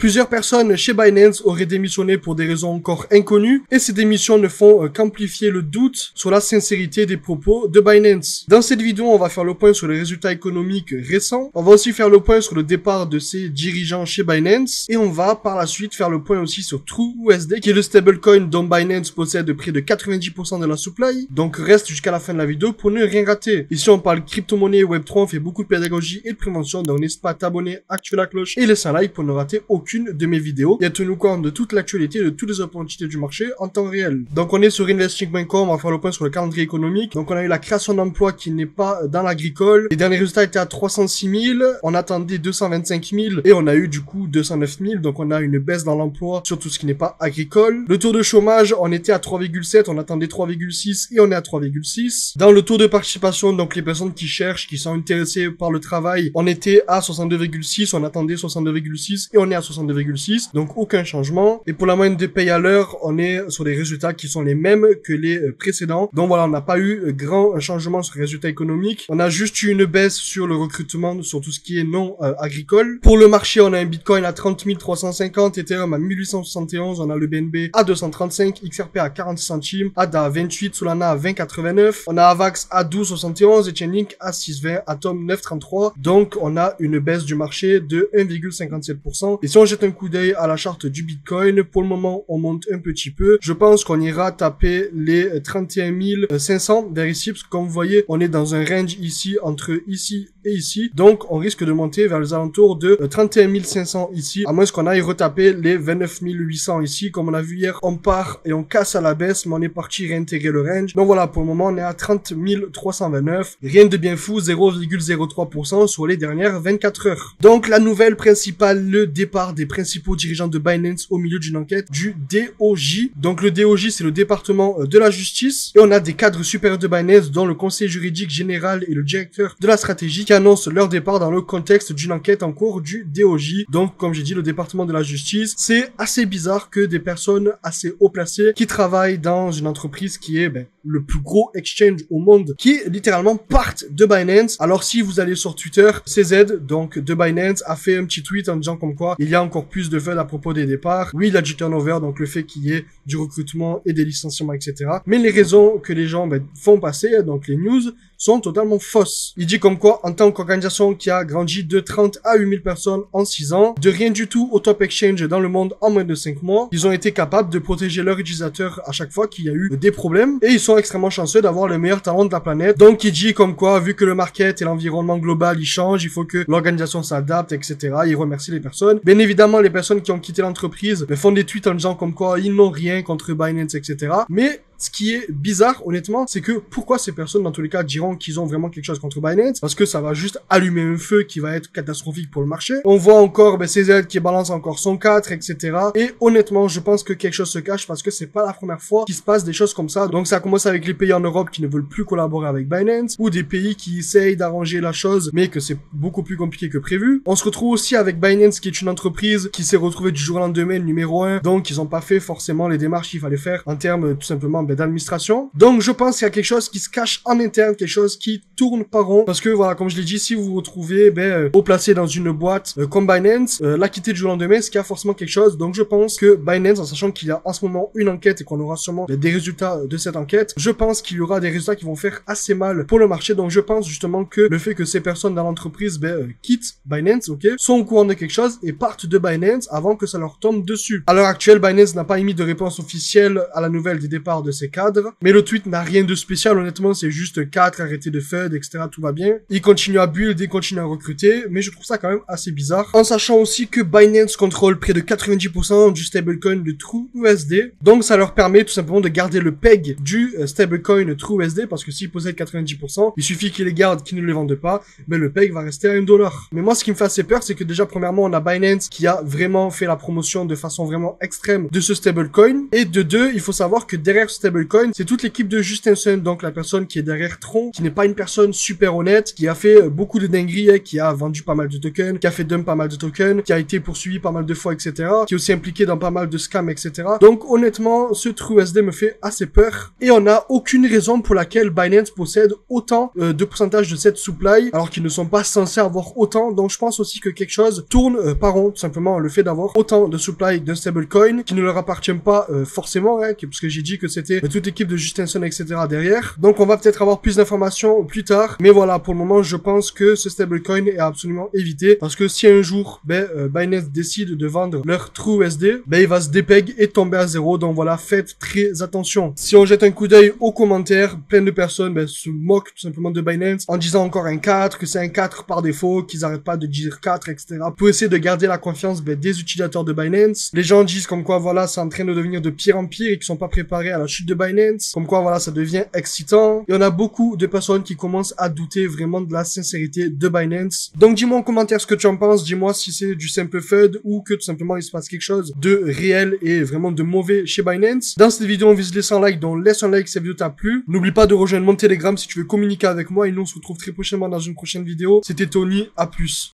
Plusieurs personnes chez Binance auraient démissionné pour des raisons encore inconnues, et ces démissions ne font qu'amplifier le doute sur la sincérité des propos de Binance. Dans cette vidéo, on va faire le point sur les résultats économiques récents, on va aussi faire le point sur le départ de ses dirigeants chez Binance, et on va par la suite faire le point aussi sur TrueUSD, qui est le stablecoin dont Binance possède près de 90% de la supply, donc reste jusqu'à la fin de la vidéo pour ne rien rater. Ici on parle crypto-monnaie et Web3, on fait beaucoup de pédagogie et de prévention, donc n'hésite pas à t'abonner, activer la cloche et laisser un like pour ne rater aucune de mes vidéos, et à tenir au courant de toute l'actualité, de toutes les opportunités du marché en temps réel. Donc on est sur investing.com, on va faire le point sur le calendrier économique. Donc on a eu la création d'emplois qui n'est pas dans l'agricole, les derniers résultats étaient à 306 000, on attendait 225 000 et on a eu du coup 209 000, donc on a une baisse dans l'emploi sur tout ce qui n'est pas agricole. Le taux de chômage, on était à 3,7, on attendait 3,6 et on est à 3,6. Dans le taux de participation, donc les personnes qui cherchent, qui sont intéressées par le travail, on était à 62,6, on attendait 62,6 et on est à 62,6, donc aucun changement. Et pour la moyenne de paye à l'heure, on est sur des résultats qui sont les mêmes que les précédents. Donc voilà, on n'a pas eu grand changement sur les résultats économiques. On a juste eu une baisse sur le recrutement, sur tout ce qui est non agricole. Pour le marché, on a un Bitcoin à 30 350, Ethereum à 1871, on a le BNB à 235, XRP à 40 centimes, ADA à 28, Solana à 20,89, on a Avax à 12,71 et Chainlink à 6,20, Atom 9,33. Donc on a une baisse du marché de 1,57%. Et si on jette un coup d'œil à la charte du Bitcoin, pour le moment on monte un petit peu. Je pense qu'on ira taper les 31 500 vers ici, parce que comme vous voyez, on est dans un range ici, entre ici et ici. Donc on risque de monter vers les alentours de 31 500 ici, à moins qu'on aille retaper les 29 800 ici. Comme on a vu hier, on part et on casse à la baisse, mais on est parti réintégrer le range. Donc voilà, pour le moment on est à 30 329. Rien de bien fou, 0,03% sur les dernières 24 heures. Donc la nouvelle principale, le départ des principaux dirigeants de Binance au milieu d'une enquête du DOJ. Donc le DOJ, c'est le département de la justice, et on a des cadres supérieurs de Binance, dont le conseil juridique général et le directeur de la stratégie, qui annoncent leur départ dans le contexte d'une enquête en cours du DOJ. Donc comme j'ai dit, le département de la justice, c'est assez bizarre que des personnes assez haut placées qui travaillent dans une entreprise qui est le plus gros exchange au monde, qui littéralement partent de Binance. Alors si vous allez sur Twitter, CZ, donc de Binance, a fait un petit tweet en disant comme quoi il y a encore plus de FUD à propos des départs. Oui, il y a du turnover, donc le fait qu'il y ait du recrutement et des licenciements, etc. Mais les raisons que les gens font passer, donc les news, sont totalement fausses. Il dit comme quoi, en tant qu'organisation qui a grandi de 30 à 8 000 personnes en 6 ans, de rien du tout au top exchange dans le monde en moins de 5 mois, ils ont été capables de protéger leurs utilisateurs à chaque fois qu'il y a eu des problèmes, et ils sont extrêmement chanceux d'avoir le meilleur talent de la planète. Donc il dit comme quoi, vu que le market et l'environnement global ils changent, il faut que l'organisation s'adapte, etc. Il remercie les personnes. Bien évidemment, les personnes qui ont quitté l'entreprise font des tweets en disant comme quoi ils n'ont rien contre Binance, etc. Mais ce qui est bizarre, honnêtement, c'est que pourquoi ces personnes, dans tous les cas, diront qu'ils ont vraiment quelque chose contre Binance? Parce que ça va juste allumer un feu qui va être catastrophique pour le marché. On voit encore CZ qui balance encore son 4, etc. Et honnêtement, je pense que quelque chose se cache, parce que c'est pas la première fois qu'il se passe des choses comme ça. Donc ça commence avec les pays en Europe qui ne veulent plus collaborer avec Binance, ou des pays qui essayent d'arranger la chose, mais que c'est beaucoup plus compliqué que prévu. On se retrouve aussi avec Binance, qui est une entreprise qui s'est retrouvée du jour au lendemain numéro 1. Donc ils ont pas fait forcément les démarches qu'il fallait faire en termes tout simplement d'administration. Donc je pense qu'il y a quelque chose qui se cache en interne, quelque chose qui tourne pas rond, parce que voilà, comme je l'ai dit, si vous vous retrouvez haut placé dans une boîte comme Binance, la quitter du jour au lendemain, c'est qu'il y a forcément quelque chose. Donc je pense que Binance, en sachant qu'il y a en ce moment une enquête et qu'on aura sûrement des résultats de cette enquête, je pense qu'il y aura des résultats qui vont faire assez mal pour le marché. Donc je pense justement que le fait que ces personnes dans l'entreprise quittent Binance, sont au courant de quelque chose et partent de Binance avant que ça leur tombe dessus. À l'heure actuelle, Binance n'a pas émis de réponse officielle à la nouvelle des départs de ces cadres, mais le tweet n'a rien de spécial, honnêtement, c'est juste 4, arrêtez de FUD, etc. Tout va bien. Ils continuent à build, ils continuent à recruter, mais je trouve ça quand même assez bizarre. En sachant aussi que Binance contrôle près de 90% du stablecoin de TrueUSD, donc ça leur permet tout simplement de garder le peg du stablecoin TrueUSD, parce que s'ils possèdent 90%, il suffit qu'ils les gardent, qu'ils ne les vendent pas, le peg va rester à $1. Mais moi, ce qui me fait assez peur, c'est que déjà, premièrement, on a Binance qui a vraiment fait la promotion de façon vraiment extrême de ce stablecoin, et de deux, il faut savoir que derrière ce stablecoin, c'est toute l'équipe de Justinson, donc la personne qui est derrière Tron, qui n'est pas une personne super honnête, qui a fait beaucoup de dingueries, hein, qui a vendu pas mal de tokens, qui a fait dump pas mal de tokens, qui a été poursuivi pas mal de fois, etc., qui est aussi impliqué dans pas mal de scams, etc. Donc honnêtement, ce TrueUSD me fait assez peur, et on n'a aucune raison pour laquelle Binance possède autant de pourcentage de cette supply, alors qu'ils ne sont pas censés avoir autant. Donc je pense aussi que quelque chose tourne pas rond, tout simplement le fait d'avoir autant de supply d'un stablecoin qui ne leur appartient pas forcément, hein, parce que j'ai dit que c'était toute l'équipe de Justinson, etc. derrière. Donc on va peut-être avoir plus d'informations plus tard, mais voilà, pour le moment je pense que ce stablecoin est absolument évité, parce que si un jour Binance décide de vendre leur TrueUSD, il va se dépeg et tomber à zéro. Donc voilà, faites très attention. Si on jette un coup d'œil aux commentaires, plein de personnes se moquent tout simplement de Binance en disant encore un 4, que c'est un 4 par défaut, qu'ils arrêtent pas de dire 4, etc. Pour essayer de garder la confiance des utilisateurs de Binance. Les gens disent comme quoi voilà, c'est en train de devenir de pire en pire et qu'ils sont pas préparés à la chute de Binance. Comme quoi voilà, ça devient excitant. Et on a beaucoup de personnes qui commencent à douter vraiment de la sincérité de Binance. Donc dis-moi en commentaire ce que tu en penses, dis-moi si c'est du simple FUD ou que tout simplement il se passe quelque chose de réel et vraiment de mauvais chez Binance. Dans cette vidéo, on vise les 100 likes, donc laisse un like si la vidéo t'a plu. N'oublie pas de rejoindre mon Telegram si tu veux communiquer avec moi et nous on se retrouve très prochainement dans une prochaine vidéo. C'était Tony, à plus.